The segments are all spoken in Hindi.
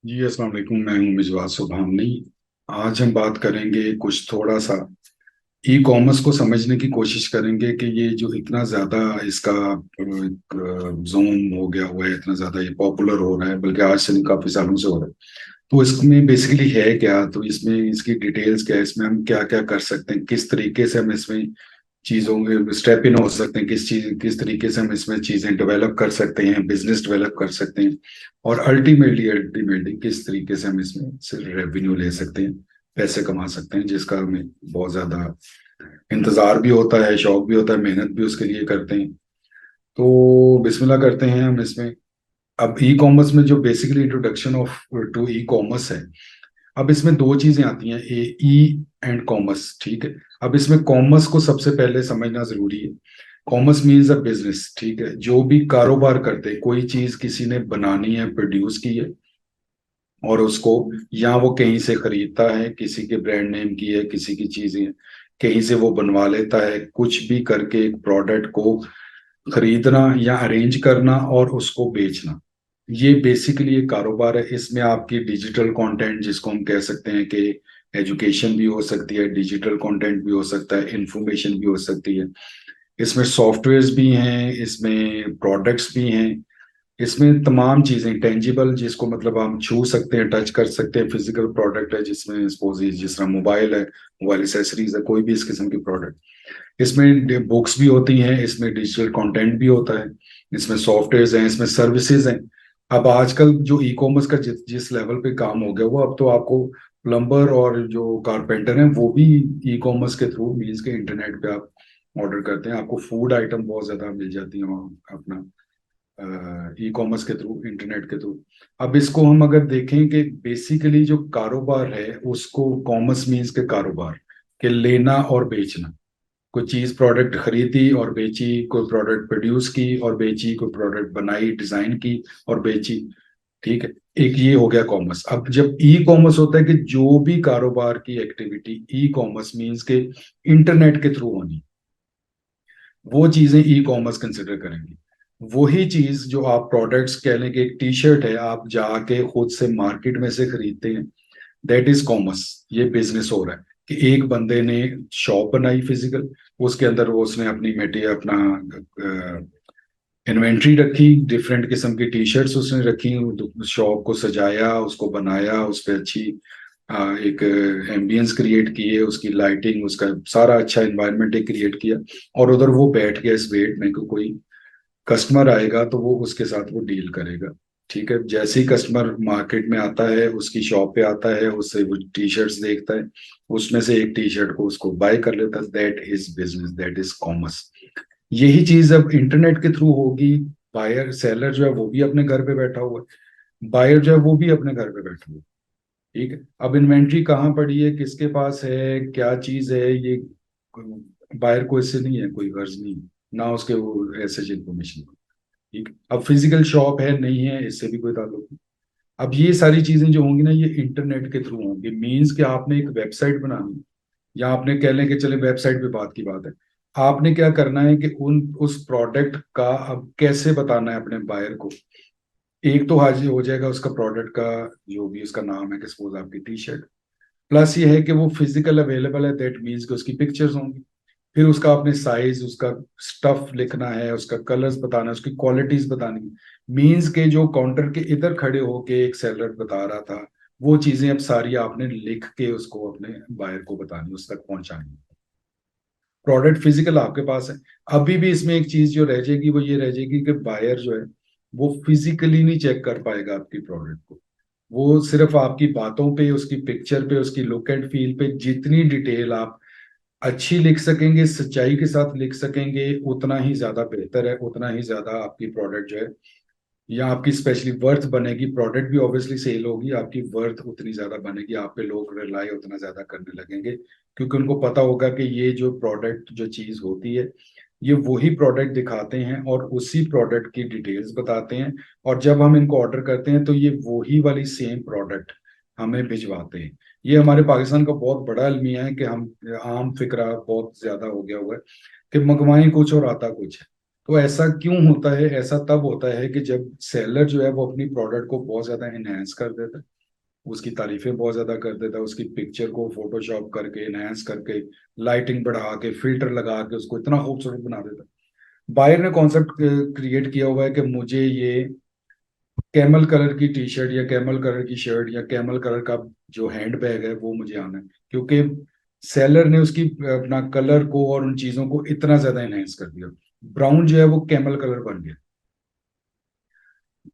जी अस्सलाम वालेकुम। मैं हूँ मिजवार सुबहानी। आज हम बात करेंगे कुछ थोड़ा सा ई कॉमर्स को समझने की कोशिश करेंगे कि ये जो इतना ज़्यादा इसका जोन हो गया हुआ है, इतना ज़्यादा ये पॉपुलर हो रहा है, बल्कि आज से नहीं काफ़ी सालों से हो रहा है। तो इसमें बेसिकली है क्या, तो इसमें इसकी डिटेल्स क्या है, इसमें हम क्या क्या कर सकते हैं, किस तरीके से हम इसमें चीज़ों में स्टेप इन हो सकते हैं, किस तरीके से हम इसमें चीज़ें डेवलप कर सकते हैं, बिजनेस डेवलप कर सकते हैं, और अल्टीमेटली अल्टीमेटली किस तरीके से हम इसमें से रेवेन्यू ले सकते हैं, पैसे कमा सकते हैं, जिसका हमें बहुत ज़्यादा इंतज़ार भी होता है, शौक भी होता है, मेहनत भी उसके लिए करते हैं। तो बिस्मिल्लाह करते हैं हम इसमें। अब ई कॉमर्स में जो basically introduction of to e commerce है, अब इसमें दो चीजें आती हैं, ए ई एंड कॉमर्स। ठीक है। अब इसमें कॉमर्स को सबसे पहले समझना जरूरी है। Commerce means a business. ठीक है। जो भी कारोबार करते हैं, कोई चीज किसी ने बनानी है, प्रोड्यूस की है, और उसको या वो कहीं से खरीदता है, किसी के ब्रांड नेम की है, किसी की चीजें कहीं से वो बनवा लेता है, कुछ भी करके एक प्रोडक्ट को खरीदना या अरेंज करना और उसको बेचना, ये बेसिकली एक कारोबार है। इसमें आपकी डिजिटल कंटेंट, जिसको हम कह सकते हैं कि एजुकेशन भी हो सकती है, डिजिटल कंटेंट भी हो सकता है, इंफॉर्मेशन भी हो सकती है। इसमें सॉफ्टवेयर्स भी हैं, इसमें प्रोडक्ट्स भी हैं, इसमें तमाम चीजें टेंजिबल, जिसको मतलब हम छू सकते हैं, टच कर सकते हैं, फिजिकल प्रोडक्ट है, जिसमें सपोज जिस तरह मोबाइल है, मोबाइल एसेसरीज है, कोई भी इस किस्म की प्रोडक्ट। इसमें बुक्स भी होती हैं, इसमें डिजिटल कंटेंट भी होता है, इसमें सॉफ्टवेयर हैं, इसमें सर्विसेज हैं। अब आजकल जो ई कॉमर्स का जिस लेवल पे काम हो गया, वो अब तो आपको प्लम्बर और जो कारपेंटर हैं वो भी ई कॉमर्स के थ्रू, मीन्स के इंटरनेट पे आप ऑर्डर करते हैं, आपको फूड आइटम बहुत ज्यादा मिल जाती है वहाँ अपना ई कॉमर्स के थ्रू, इंटरनेट के थ्रू। अब इसको हम अगर देखें कि बेसिकली जो कारोबार है उसको कॉमर्स मीन्स के कारोबार के लेना और बेचना। कोई चीज प्रोडक्ट खरीदी और बेची, कोई प्रोडक्ट प्रोड्यूस की और बेची, कोई प्रोडक्ट बनाई डिजाइन की और बेची। ठीक है। एक ये हो गया कॉमर्स। अब जब ई कॉमर्स होता है कि जो भी कारोबार की एक्टिविटी ई कॉमर्स मीन्स के इंटरनेट के थ्रू होनी, वो चीजें ई कॉमर्स कंसिडर करेंगे। वही चीज जो आप प्रोडक्ट्स कह लें कि एक टी शर्ट है, आप जाके खुद से मार्केट में से खरीदते हैं, दैट इज कॉमर्स। ये बिजनेस हो रहा है कि एक बंदे ने शॉप बनाई फिजिकल, उसके अंदर वो उसने अपनी मेटेरियल, अपना इन्वेंट्री रखी, डिफरेंट किस्म की टी शर्ट्स उसने रखी, शॉप को सजाया, उसको बनाया, उस पर अच्छी एक एम्बियंस क्रिएट किए, उसकी लाइटिंग, उसका सारा अच्छा इन्वायरमेंट एक क्रिएट किया, और उधर वो बैठ गया इस वेट में कि कोई कस्टमर आएगा तो वो उसके साथ वो डील करेगा। ठीक है। जैसे ही कस्टमर मार्केट में आता है, उसकी शॉप पे आता है, उससे वो टी शर्ट्स देखता है, उसमें से एक टी शर्ट को उसको बाय कर लेता है, that is business, that is commerce. यही चीज अब इंटरनेट के थ्रू होगी। बायर सेलर जो है वो भी अपने घर पे बैठा हुआ है, बायर जो है वो भी अपने घर पे बैठा हुआ है। ठीक है। अब इन्वेंट्री कहाँ पड़ी है, किसके पास है, क्या चीज है, ये बायर को इससे नहीं है कोई गर्ज नहीं, ना उसके वो ऐसे इंफॉर्मेशन। ठीक। अब फिजिकल शॉप है नहीं है, इससे भी कोई ताल्लुक नहीं। अब ये सारी चीजें जो होंगी ना, ये इंटरनेट के थ्रू होंगी। मीन्स कि आपने एक वेबसाइट बनानी, या आपने कह लें कि चले वेबसाइट पे बात की बात है, आपने क्या करना है कि उन उस प्रोडक्ट का अब कैसे बताना है अपने बायर को। एक तो हाजिर हो जाएगा उसका प्रोडक्ट का, जो भी उसका नाम है, कि सपोज आपकी टी शर्ट, प्लस ये है कि वो फिजिकल अवेलेबल है, दैट मीन्स कि उसकी पिक्चर्स होंगी। फिर उसका आपने साइज, उसका स्टफ लिखना है, उसका कलर्स बताना है, उसकी क्वालिटीज बतानी है। मीन्स के जो काउंटर के इधर खड़े होके एक सेलर बता रहा था, वो चीजें अब सारी आपने लिख के उसको अपने बायर को बतानी, उस तक पहुंचानी। प्रोडक्ट फिजिकल आपके पास है। अभी भी इसमें एक चीज जो रह जाएगी, वो ये रह जाएगी कि बायर जो है वो फिजिकली नहीं चेक कर पाएगा आपकी प्रोडक्ट को। वो सिर्फ आपकी बातों पे, उसकी पिक्चर पे, उसकी लुक एंड फील पे जितनी डिटेल आप अच्छी लिख सकेंगे, सच्चाई के साथ लिख सकेंगे, उतना ही ज्यादा बेहतर है, उतना ही ज्यादा आपकी प्रोडक्ट जो है, या आपकी स्पेशली वर्थ बनेगी। प्रोडक्ट भी ऑब्वियसली सेल होगी, आपकी वर्थ उतनी ज्यादा बनेगी, आप पे लोग रिलाई उतना ज्यादा करने लगेंगे, क्योंकि उनको पता होगा कि ये जो प्रोडक्ट, जो चीज होती है, ये वही प्रोडक्ट दिखाते हैं और उसी प्रोडक्ट की डिटेल्स बताते हैं, और जब हम इनको ऑर्डर करते हैं तो ये वही वाली सेम प्रोडक्ट हमें भिजवाते हैं। ये हमारे पाकिस्तान का बहुत बड़ा अलमिया है कि हम, आम फिक्रा बहुत ज्यादा हो गया हुआ है कि मंगवाएं कुछ और आता कुछ है। तो ऐसा क्यों होता है? ऐसा तब होता है कि जब सेलर जो है वो अपनी प्रोडक्ट को बहुत ज्यादा एनहेंस कर देता है, उसकी तारीफें बहुत ज्यादा कर देता है, उसकी पिक्चर को फोटोशॉप करके एनहेंस करके लाइटिंग बढ़ा के फिल्टर लगा के उसको इतना खूबसूरत बना देता है। बायर ने कॉन्सेप्ट क्रिएट किया हुआ है कि मुझे ये कैमल कलर की टी शर्ट या कैमल कलर की शर्ट या कैमल कलर का जो हैंड बैग है वो मुझे आना है, क्योंकि सेलर ने उसकी अपना कलर को और उन चीजों को इतना ज्यादा एनहेंस कर दिया। ब्राउन जो है वो कैमल कलर बन गया,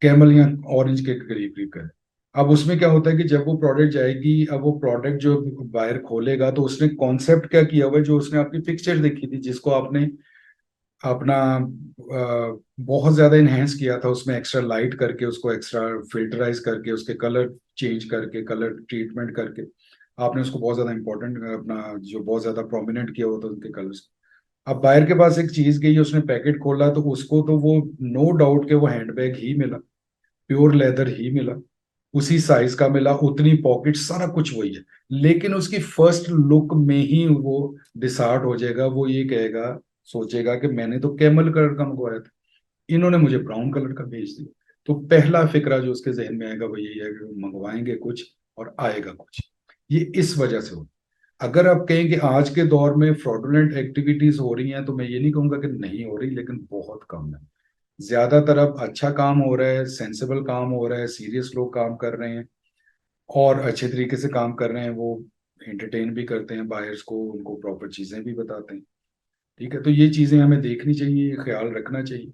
कैमल या ऑरेंज के करीब करीब का है। अब उसमें क्या होता है कि जब वो प्रोडक्ट जाएगी, अब वो प्रोडक्ट जो बायर खोलेगा तो उसने कॉन्सेप्ट क्या किया हुआ है, जो उसने आपकी पिक्चर देखी थी जिसको आपने अपना बहुत ज्यादा इनहेंस किया था, उसमें एक्स्ट्रा लाइट करके उसको एक्स्ट्रा फिल्टराइज करके उसके कलर चेंज करके कलर ट्रीटमेंट करके आपने उसको बहुत ज्यादा इंपॉर्टेंट अपना जो बहुत ज्यादा प्रोमिनेंट किया हुआ था उनके कलर्स। अब बायर के पास एक चीज गई, उसने पैकेट खोला तो उसको तो वो नो डाउट के वो हैंडबैग ही मिला, प्योर लेदर ही मिला, उसी साइज का मिला, उतनी पॉकेट, सारा कुछ वही है। लेकिन उसकी फर्स्ट लुक में ही वो डिसहार्ट हो जाएगा, वो ये कहेगा, सोचेगा कि मैंने तो कैमल कलर का मंगवाया था, इन्होंने मुझे ब्राउन कलर का भेज दिया। तो पहला फिक्रा जो उसके जहन में आएगा वो यही है कि मंगवाएंगे कुछ और आएगा कुछ। ये इस वजह से हो। अगर आप कहें कि आज के दौर में फ्रॉडुलेंट एक्टिविटीज हो रही हैं, तो मैं ये नहीं कहूंगा कि नहीं हो रही, लेकिन बहुत कम है। ज्यादातर अब अच्छा काम हो रहा है, सेंसिबल काम हो रहा है, सीरियस लोग काम कर रहे हैं और अच्छे तरीके से काम कर रहे हैं। वो एंटरटेन भी करते हैं बायर्स को, उनको प्रॉपर चीजें भी बताते हैं। ठीक है, तो ये चीजें हमें देखनी चाहिए, ख्याल रखना चाहिए।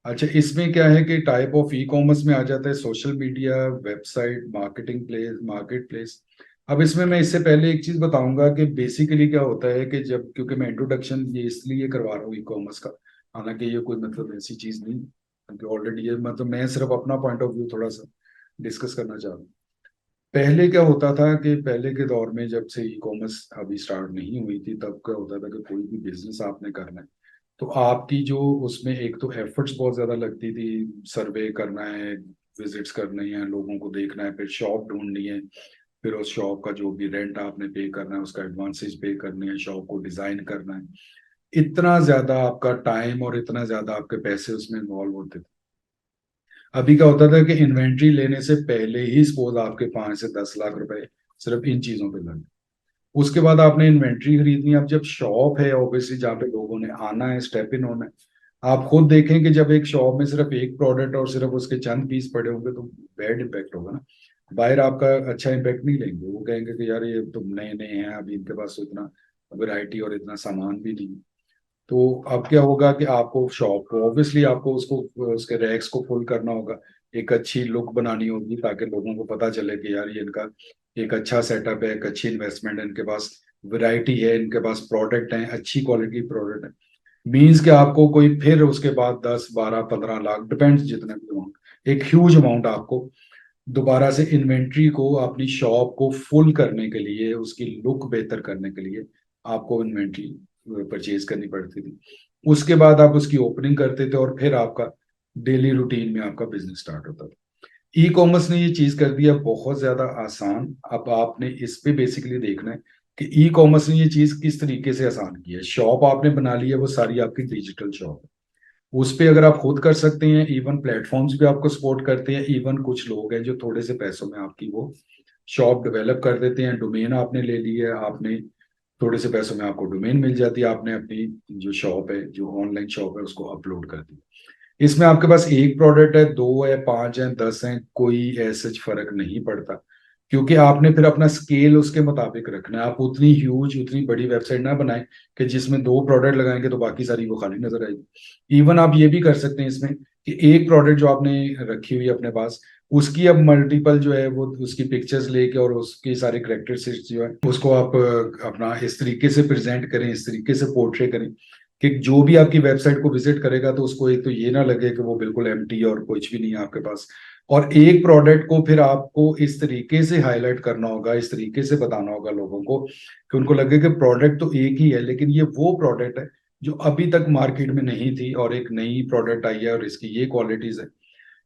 अच्छा, इसमें क्या है कि टाइप ऑफ ई कॉमर्स में आ जाता है social media, website, marketing place, market place. अब इसमें मैं इससे पहले एक चीज बताऊंगा कि बेसिकली क्या होता है कि जब, क्योंकि मैं इंट्रोडक्शन ये इसलिए करवा रहा हूँ ई कॉमर्स का, हालांकि ये कोई मतलब ऐसी चीज नहीं, क्योंकि ऑलरेडी ये मतलब मैं सिर्फ अपना पॉइंट ऑफ व्यू थोड़ा सा डिस्कस करना चाह रहा हूँ। पहले क्या होता था कि पहले के दौर में जब से ई कॉमर्स अभी स्टार्ट नहीं हुई थी, तब क्या होता था कि कोई भी बिजनेस आपने करना है तो आपकी जो उसमें एक तो एफर्ट्स बहुत ज्यादा लगती थी, सर्वे करना है, विजिट्स करने हैं, लोगों को देखना है, फिर शॉप ढूंढनी है, फिर उस शॉप का जो भी रेंट आपने पे करना है उसका एडवांसेस पे करने हैं, शॉप को डिजाइन करना है। इतना ज्यादा आपका टाइम और इतना ज्यादा आपके पैसे उसमें इन्वॉल्व होते थे। अभी क्या होता था कि इन्वेंट्री लेने से पहले ही सपोज आपके 5 से 10 लाख रुपए सिर्फ इन चीजों पे लगे। उसके बाद आपने इन्वेंट्री खरीदनी है। अब जब शॉप है ऑब्वियसली जहाँ पे लोगों ने आना है, स्टेप इन होना है, आप खुद देखें कि जब एक शॉप में सिर्फ एक प्रोडक्ट और सिर्फ उसके चंद पीस पड़े होंगे तो बैड इम्पैक्ट होगा ना। बाहर आपका अच्छा इम्पैक्ट नहीं लेंगे, वो कहेंगे कि यार ये तो नए नए हैं, अभी इनके पास तो इतना वैरायटी और इतना सामान भी नहीं है। तो अब क्या होगा कि आपको शॉप को ऑब्वियसली आपको उसको उसके रैक्स को फुल करना होगा, एक अच्छी लुक बनानी होगी ताकि लोगों को पता चले कि यार ये इनका एक अच्छा सेटअप है, एक अच्छी इन्वेस्टमेंट है, इनके पास वैरायटी है, इनके पास प्रोडक्ट है, अच्छी क्वालिटी प्रोडक्ट है। मीन्स कि आपको कोई फिर उसके बाद 10, 12, 15 लाख डिपेंड्स जितने भी अमाउंट, एक ह्यूज अमाउंट आपको दोबारा से इन्वेंट्री को अपनी शॉप को फुल करने के लिए, उसकी लुक बेहतर करने के लिए आपको इन्वेंट्री परचेज करनी पड़ती थी। उसके बाद आप उसकी ओपनिंग करते थे और फिर आपका डेली रूटीन में आपका बिजनेस स्टार्ट होता था। ई कॉमर्स ने ये चीज कर दिया बहुत ज्यादा आसान। अब आपने इस पे बेसिकली देखना है कि ई कॉमर्स ने ये चीज किस तरीके से आसान की है। शॉप आपने बना ली है, वो सारी आपकी डिजिटल शॉप है, उस पे अगर आप खुद कर सकते हैं, इवन प्लेटफॉर्म्स भी आपको सपोर्ट करते हैं, इवन कुछ लोग हैं जो थोड़े से पैसों में आपकी वो शॉप डेवलप कर देते हैं। डोमेन आपने ले ली है, आपने थोड़े से पैसों में आपको डोमेन मिल जाती है, आपने अपनी जो शॉप है, जो ऑनलाइन शॉप है, उसको अपलोड कर दी। इसमें आपके पास एक प्रोडक्ट है, दो है, पांच है, 10 है, कोई ऐसा फर्क नहीं पड़ता, क्योंकि आपने फिर अपना स्केल उसके मुताबिक रखना है। आप उतनी ह्यूज, उतनी बड़ी वेबसाइट ना बनाएं कि जिसमें दो प्रोडक्ट लगाएंगे तो बाकी सारी वो खाली नजर आएगी। इवन आप ये भी कर सकते हैं इसमें कि एक प्रोडक्ट जो आपने रखी हुई है अपने पास, उसकी अब मल्टीपल जो है वो उसकी पिक्चर्स लेके और उसकी सारी करेक्टरिस्टिक्स जो है उसको आप अपना इस तरीके से प्रेजेंट करें, इस तरीके से पोर्ट्रे करें कि जो भी आपकी वेबसाइट को विजिट करेगा तो उसको एक तो ये ना लगे कि वो बिल्कुल एम्प्टी और कुछ भी नहीं है आपके पास। और एक प्रोडक्ट को फिर आपको इस तरीके से हाईलाइट करना होगा, इस तरीके से बताना होगा लोगों को कि उनको लगे कि प्रोडक्ट तो एक ही है, लेकिन ये वो प्रोडक्ट है जो अभी तक मार्केट में नहीं थी और एक नई प्रोडक्ट आई है और इसकी ये क्वालिटीज है।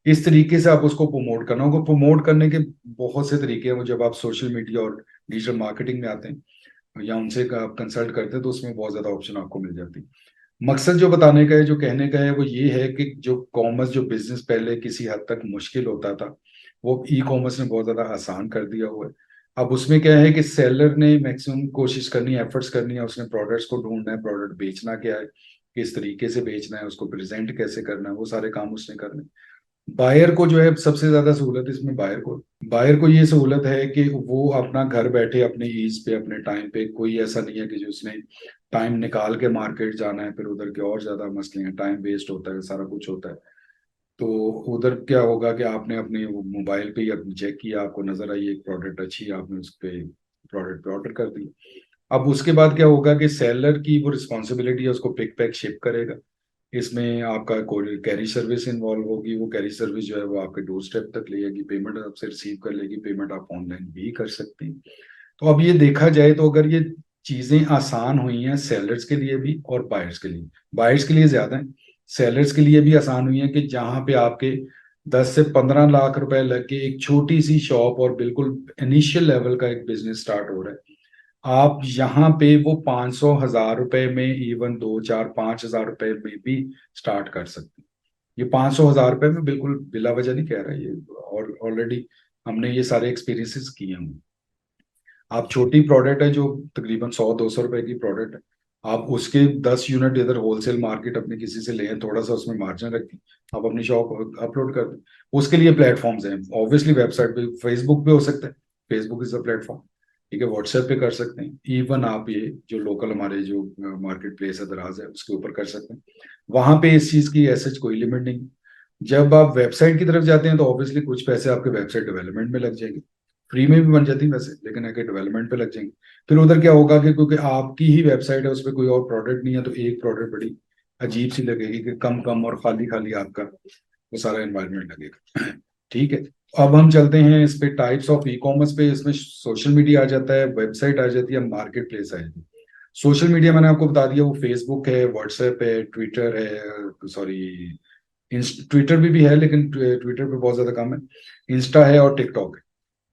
इस तरीके से आप उसको प्रमोट करना होगा। प्रमोट करने के बहुत से तरीके हैं, जब आप सोशल मीडिया और डिजिटल मार्केटिंग में आते हैं या उनसे आप कंसल्ट करते हैं तो उसमें बहुत ज्यादा ऑप्शन आपको मिल जाती है। मकसद जो बताने का है, जो कहने का है, वो ये है कि जो कॉमर्स, जो बिजनेस पहले किसी हद तक मुश्किल होता था, वो ई कॉमर्स ने बहुत ज्यादा आसान कर दिया हुआ है। अब उसमें क्या है कि सेलर ने मैक्सिमम कोशिश करनी है, एफर्ट्स करनी है, उसने प्रोडक्ट्स को ढूंढना है, प्रोडक्ट बेचना क्या है, किस तरीके से बेचना है, उसको प्रेजेंट कैसे करना है, वो सारे काम उसने करने। बायर को जो है सबसे ज्यादा सहूलत इसमें बायर को ये सहूलत है कि वो अपना घर बैठे अपने ईज पे, अपने टाइम पे, कोई ऐसा नहीं है कि जो उसने टाइम निकाल के मार्केट जाना है, फिर उधर के और ज्यादा मसले हैं, टाइम वेस्ट होता है, सारा कुछ होता है। तो उधर क्या होगा कि आपने अपने वो मोबाइल पे ही अपनी चेक किया, आपको नजर आई एक प्रोडक्ट अच्छी है, आपने उस पे प्रोडक्ट पे ऑर्डर कर दी। अब उसके बाद क्या होगा कि सेलर की वो रिस्पॉन्सिबिलिटी है, उसको पिक पैक शिप करेगा। इसमें आपका कैरी सर्विस इन्वॉल्व होगी, वो कैरी सर्विस जो है वो आपके डोर स्टेप तक ले जाएगी, पेमेंट आपसे रिसीव कर लेगी, पेमेंट आप ऑनलाइन भी कर सकते हैं। तो अब ये देखा जाए तो अगर ये चीजें आसान हुई हैं सेलर्स के लिए भी और बायर्स के लिए, बायर्स के लिए ज्यादा है, सेलर्स के लिए भी आसान हुई है कि जहां पे आपके 10 से 15 लाख रुपए लग के एक छोटी सी शॉप और बिल्कुल इनिशियल लेवल का एक बिजनेस स्टार्ट हो रहा है, आप यहाँ पे वो 500 हजार रुपए में, इवन 2 4 5 हजार रुपए में भी स्टार्ट कर सकते हैं। ये 500 हजार रुपए में बिल्कुल बिला वजह नहीं कह रहा है ये, और ऑलरेडी हमने ये सारे एक्सपीरियंसेस किए हैं। आप छोटी प्रोडक्ट है जो तकरीबन 100 200 रुपए की प्रोडक्ट है, आप उसके 10 यूनिट इधर होलसेल मार्केट अपने किसी से लें, थोड़ा सा उसमें मार्जिन रखें, आप अपनी शॉप अपलोड कर दें। उसके लिए प्लेटफॉर्म्स हैं, ऑब्वियसली वेबसाइट पे, फेसबुक पे हो सकता है, फेसबुक इज अ प्लेटफॉर्म, ठीक है, व्हाट्सएप पे कर सकते हैं, इवन आप ये जो लोकल हमारे जो मार्केट प्लेस है दराज है उसके ऊपर कर सकते हैं। वहां पे इस चीज की ऐसे कोई लिमिट नहीं। जब आप वेबसाइट की तरफ जाते हैं तो ऑब्वियसली कुछ पैसे आपके वेबसाइट डेवलपमेंट में लग जाएंगे, फ्री में भी बन जाती है वैसे, लेकिन अगर डेवलपमेंट पे लग जाएंगे। फिर उधर क्या होगा कि क्योंकि आपकी ही वेबसाइट है, उस पर कोई और प्रोडक्ट नहीं है, तो एक प्रोडक्ट बड़ी अजीब सी लगेगी कि कम कम और खाली खाली आपका वो सारा एनवायरनमेंट लगेगा। ठीक है, अब हम चलते हैं इस पे टाइप्स ऑफ ई कॉमर्स पे। इसमें सोशल मीडिया आ जाता है, वेबसाइट आ जाती है, मार्केट प्लेस आ जाती है। सोशल मीडिया मैंने आपको बता दिया, वो फेसबुक है, व्हाट्सएप है, ट्विटर है, सॉरी ट्विटर भी है लेकिन ट्विटर पे बहुत ज्यादा कम है, इंस्टा है और टिकटॉक है।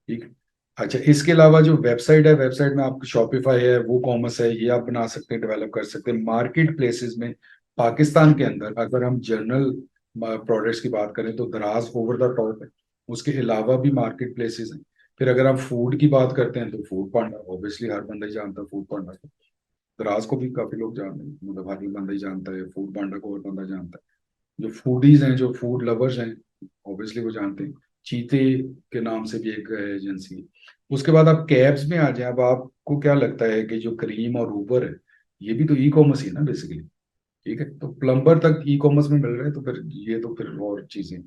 ठीक है। अच्छा, इसके अलावा जो वेबसाइट है, वेबसाइट में आपको शॉपिफाई है, वो कॉमर्स है, ये आप बना सकते हैं, डेवलप कर सकते हैं। मार्केट प्लेसेस में पाकिस्तान के अंदर अगर हम जनरल प्रोडक्ट्स की बात करें तो दराज ओवर द टॉप है, उसके अलावा भी मार्केट प्लेसेस हैं। फिर अगर आप फूड की बात करते हैं तो फूड पांडा, ऑब्वियसली हर बंदा ही जानता है फूड पांडा को, दराज को भी काफी लोग जानते हैं, मतलब हर बंदा ही जानता है फूड पांडा को, हर बंदा जानता है। जो फूडीज हैं, जो फूड लवर्स हैं, ऑब्वियसली वो जानते हैं। चीते के नाम से भी एक एजेंसी है। उसके बाद आप कैब्स में आ जाए, अब आपको क्या लगता है कि जो करीम और उबर है, ये भी तो ई कॉमर्स ही है ना बेसिकली। ठीक है, तो प्लम्बर तक ई कॉमर्स में मिल रहा है, तो फिर ये तो फिर और चीजें।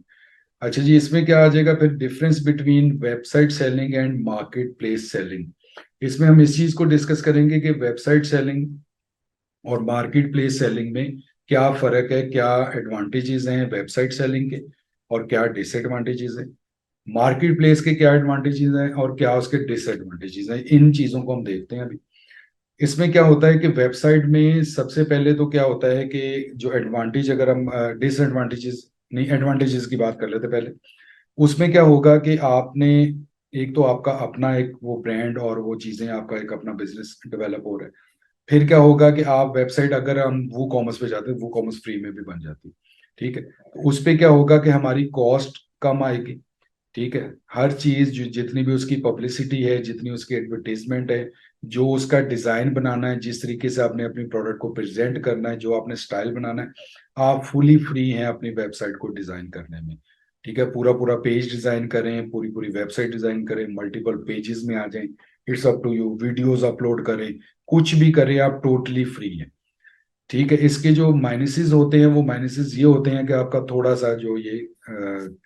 अच्छा जी, इसमें क्या आ जाएगा फिर, difference between website selling and market place selling. इसमें हम इस चीज को डिस्कस करेंगे कि वेबसाइट सेलिंग और मार्केट प्लेस सेलिंग में क्या फर्क है, क्या एडवांटेजेस हैं वेबसाइट सेलिंग के और क्या डिसएडवांटेजेस हैं, मार्केट प्लेस के क्या एडवांटेजेस हैं और क्या उसके डिसएडवांटेजेस हैं, इन चीजों को हम देखते हैं अभी। इसमें क्या होता है कि वेबसाइट में सबसे पहले तो क्या होता है कि जो एडवांटेज, अगर हम डिसएडवांटेजेस नहीं एडवांटेजेस की बात कर लेते पहले, उसमें क्या होगा कि आपने एक तो आपका अपना एक वो ब्रांड और वो चीजें, आपका एक अपना बिजनेस डेवलप हो रहा है। फिर क्या होगा कि आप वेबसाइट, अगर हम वो कॉमर्स पे जाते हैं, वो कॉमर्स फ्री में भी बन जाती है। ठीक है, तो उस पे क्या होगा कि हमारी कॉस्ट कम आएगी। ठीक है, हर चीज जो जितनी भी उसकी पब्लिसिटी है, जितनी उसकी एडवर्टीजमेंट है, जो उसका डिजाइन बनाना है, जिस तरीके से आपने अपनी प्रोडक्ट को प्रेजेंट करना है, जो आपने स्टाइल बनाना है, आप फुली फ्री हैं अपनी वेबसाइट को डिजाइन करने में। ठीक है, पूरा पूरा पेज डिजाइन करें, पूरी पूरी वेबसाइट डिजाइन करें, मल्टीपल पेजेस में आ जाएं, it's up to you, videos upload करें, कुछ भी करें, आप टोटली फ्री हैं। ठीक है, इसके जो माइनसेस होते हैं, वो माइनसेस ये होते हैं कि आपका थोड़ा सा जो ये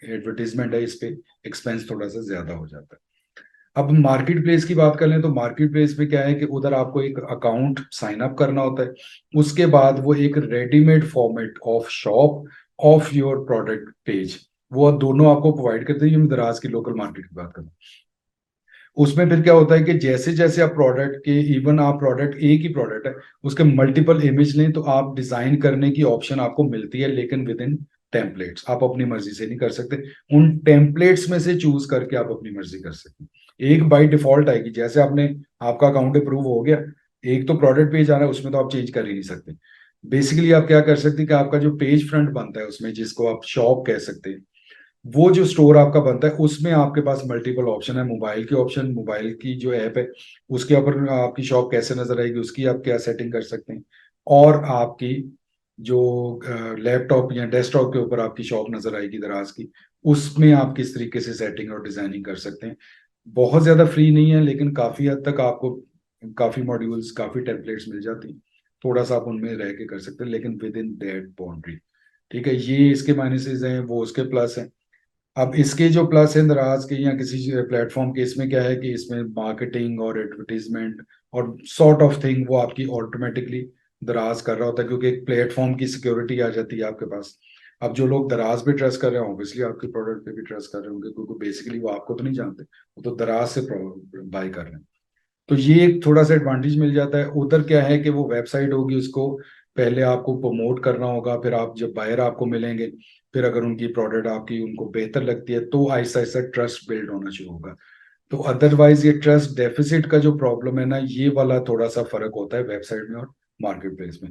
एडवर्टीजमेंट है, इस पे एक्सपेंस थोड़ा सा ज्यादा हो जाता है। अब मार्केट प्लेस की बात कर लें तो मार्केट प्लेस में क्या है कि उधर आपको एक अकाउंट साइन अप करना होता है, उसके बाद वो एक readymade format of shop of your product page, वो दोनों आपको प्रोवाइड करते हैं। ये मैं दराज की लोकल मार्केट की बात कर रहा हूँ। उसमें फिर क्या होता है कि जैसे जैसे आप प्रोडक्ट के, इवन आप प्रोडक्ट एक ही प्रोडक्ट है, उसके मल्टीपल इमेज लें तो आप डिजाइन करने की ऑप्शन आपको मिलती है, लेकिन विद इन टेम्पलेट्स, आप अपनी मर्जी से नहीं कर सकते। उन टेम्पलेट्स में से चूज करके आप अपनी मर्जी कर सकते हैं। एक बाई डिफॉल्ट आएगी, जैसे आपने, आपका अकाउंट अप्रूव हो गया, एक तो प्रोडक्ट पेज आ रहा है, उसमें तो आप चेंज कर ही नहीं सकते। बेसिकली आप क्या कर सकते हैं कि आपका जो पेज फ्रंट बनता है उसमें, जिसको आप शॉप कह सकते हैं, वो जो स्टोर आपका बनता है उसमें आपके पास मल्टीपल ऑप्शन है। मोबाइल के ऑप्शन, मोबाइल की जो ऐप है उसके ऊपर आपकी शॉप कैसे नजर आएगी उसकी आप क्या सेटिंग कर सकते हैं, और आपकी जो लैपटॉप या डेस्कटॉप के ऊपर आपकी शॉप नजर आएगी दराज की, उसमें आप किस तरीके से सेटिंग और डिजाइनिंग कर सकते हैं। बहुत ज्यादा फ्री नहीं है, लेकिन काफी हद तक आपको काफी मॉड्यूल्स, काफी टेम्पलेट्स मिल जाती हैं। थोड़ा सा आप उनमें रह के कर सकते हैं, लेकिन विद इन दैट बाउंड्री। ठीक है, ये इसके माइनसेस हैं, वो उसके प्लस हैं। अब इसके जो प्लस है दराज के या किसी प्लेटफॉर्म के, इसमें क्या है कि इसमें मार्केटिंग और एडवर्टीजमेंट और सॉर्ट ऑफ थिंग वो आपकी ऑटोमेटिकली दराज कर रहा होता है, क्योंकि एक प्लेटफॉर्म की सिक्योरिटी आ जाती है आपके पास। अब जो लोग दराज पे ट्रस्ट कर रहे हैं ऑब्वियसली आपके प्रोडक्ट पे भी ट्रस्ट कर रहे होंगे, क्योंकि बेसिकली वो आपको तो नहीं जानते, वो तो दराज से बाय कर रहे हैं। तो ये एक थोड़ा सा एडवांटेज मिल जाता है। उधर क्या है कि वो वेबसाइट होगी, उसको पहले आपको प्रमोट करना होगा, फिर आप जब बायर आपको मिलेंगे, फिर अगर उनकी प्रोडक्ट आपकी उनको बेहतर लगती है तो आहिस्ता आहिस्ता ट्रस्ट बिल्ड होना शुरू होगा। तो अदरवाइज ये ट्रस्ट डेफिसिट का जो प्रॉब्लम है ना, ये वाला थोड़ा सा फर्क होता है वेबसाइट में और मार्केट प्लेस में।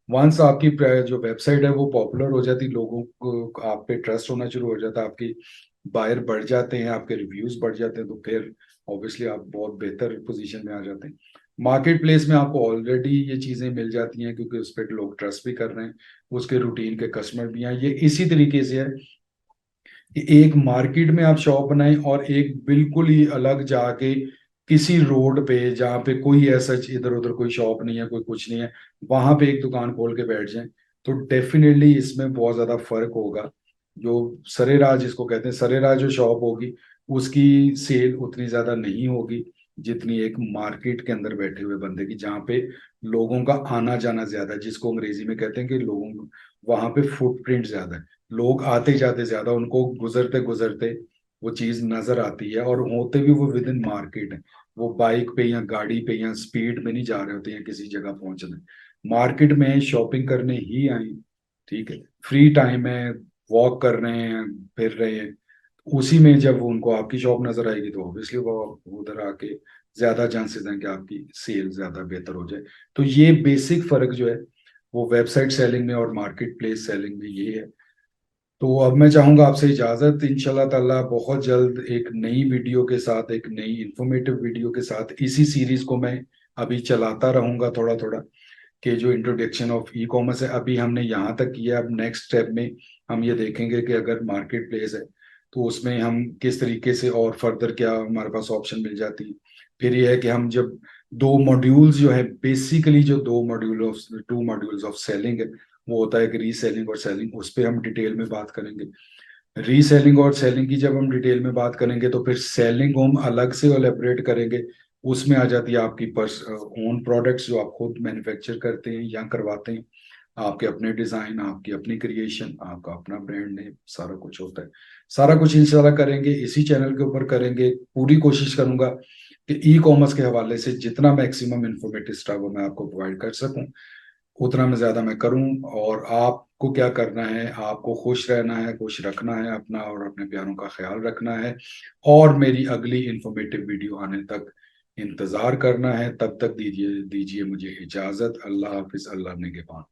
वंस आपकी जो वेबसाइट है वो पॉपुलर हो जाती, लोगों को आप पे ट्रस्ट होना शुरू हो जाता है, आपकी बायर बढ़ जाते हैं, आपके रिव्यूज बढ़ जाते हैं, तो फिर ऑब्वियसली आप बहुत बेहतर पोजीशन में आ जाते हैं। मार्केट प्लेस में आपको ऑलरेडी ये चीजें मिल जाती हैं, क्योंकि उस पर लोग ट्रस्ट भी कर रहे हैं, उसके रूटीन के कस्टमर भी हैं। ये इसी तरीके से है कि एक मार्केट में आप शॉप बनाएं और एक बिल्कुल ही अलग जाके किसी रोड पे जहाँ पे कोई ऐसा इधर उधर कोई शॉप नहीं है, कोई कुछ नहीं है, वहां पे एक दुकान खोल के बैठ जाएं, तो डेफिनेटली इसमें बहुत ज्यादा फर्क होगा। जो सरेराह जिसको कहते हैं, सरेराह जो शॉप होगी उसकी सेल उतनी ज्यादा नहीं होगी जितनी एक मार्केट के अंदर बैठे हुए बंदे की, जहाँ पे लोगों का आना जाना ज्यादा है, जिसको अंग्रेजी में कहते हैं कि लोगों, वहां पे फुटप्रिंट ज्यादा है, लोग आते जाते ज्यादा, उनको गुजरते गुजरते वो चीज नजर आती है, और होते भी वो विद इन मार्केट है। वो बाइक पे या गाड़ी पे या स्पीड में नहीं जा रहे होते हैं किसी जगह पहुंचने, मार्केट में शॉपिंग करने ही आई। ठीक है, फ्री टाइम है, वॉक कर रहे हैं, फिर रहे हैं, उसी में जब उनको आपकी शॉप नजर आएगी तो ऑब्वियसली वो उधर आके ज्यादा चांसेस हैं कि आपकी सेल ज्यादा बेहतर हो जाए। तो ये बेसिक फर्क जो है वो वेबसाइट सेलिंग में और मार्केट प्लेस सेलिंग में ये है। तो अब मैं चाहूंगा आपसे इजाजत, इंशाल्लाह ताला बहुत जल्द एक नई वीडियो के साथ, एक नई इंफॉर्मेटिव वीडियो के साथ, इसी सीरीज को मैं अभी चलाता रहूंगा थोड़ा थोड़ा, कि जो इंट्रोडक्शन ऑफ ई कॉमर्स है अभी हमने यहाँ तक किया। अब नेक्स्ट स्टेप में हम ये देखेंगे कि अगर मार्केट प्लेस है तो उसमें हम किस तरीके से और फर्दर क्या हमारे पास ऑप्शन मिल जाती है। फिर ये है कि हम जब दो मॉड्यूल्स जो है, बेसिकली जो दो module of two modules of selling है, वो होता है कि रीसेलिंग और सेलिंग, उस पर हम डिटेल में बात करेंगे। रीसेलिंग और सेलिंग की जब हम डिटेल में बात करेंगे तो फिर सेलिंग को हम अलग से एलेबरेट करेंगे। उसमें आ जाती है आपकी पर्स ओन प्रोडक्ट्स जो आप खुद मैन्युफैक्चर करते हैं या करवाते हैं, आपके अपने डिजाइन, आपकी अपनी क्रिएशन, आपका अपना ब्रांड नेम, सारा कुछ होता है। सारा कुछ इंशाल्लाह करेंगे, इसी चैनल के ऊपर करेंगे। पूरी कोशिश करूंगा कि ई कॉमर्स के हवाले से जितना मैक्सिमम इंफॉर्मेटिव स्टफ वो मैं आपको प्रोवाइड कर सकूं, उतना मैं ज्यादा मैं करूं। और आपको क्या करना है, आपको खुश रहना है, खुश रखना है अपना, और अपने प्यारों का ख्याल रखना है, और मेरी अगली इंफॉर्मेटिव वीडियो आने तक इंतजार करना है। तब तक दीजिए दीजिए मुझे इजाजत। अल्लाह हाफिज, अल्लाह निगहबान।